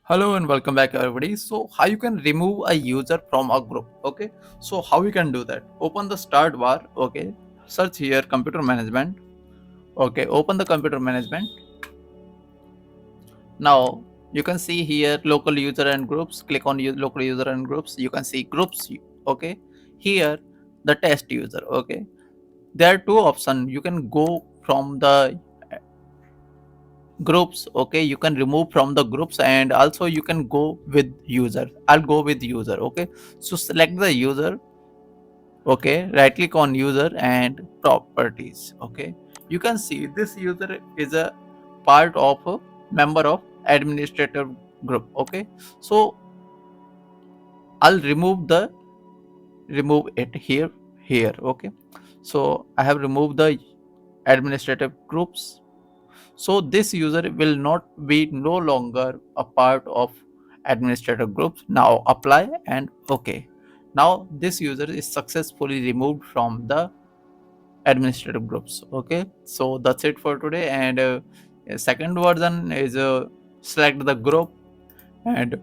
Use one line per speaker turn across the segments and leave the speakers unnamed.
Hello and welcome back everybody. So how you can remove a user from a group? Okay, so how you can do that? Open the start bar. Okay, search here computer management. Okay, open the computer management. Now you can see here local user and groups. Click on local user and groups. You can see groups. Okay, here the test user. Okay, there are two options. You can go from the groups. Okay, you can remove from the groups, and also you can go with user. I'll go with user. Okay, so select the user. Okay, right click on user and properties. Okay, you can see this user is a part of a member of administrator group. Okay, so I'll remove it here. Okay, so I have removed the administrative groups. So this user will not be no longer a part of administrator groups. Now apply and okay. Now this user is successfully removed from the administrative groups. Okay, so that's it for today. And second version is select the group and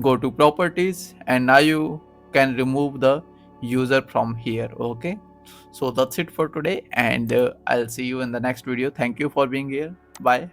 go to properties, and now you can remove the user from here. Okay, so that's it for today, and I'll see you in the next video. Thank you for being here. Bye.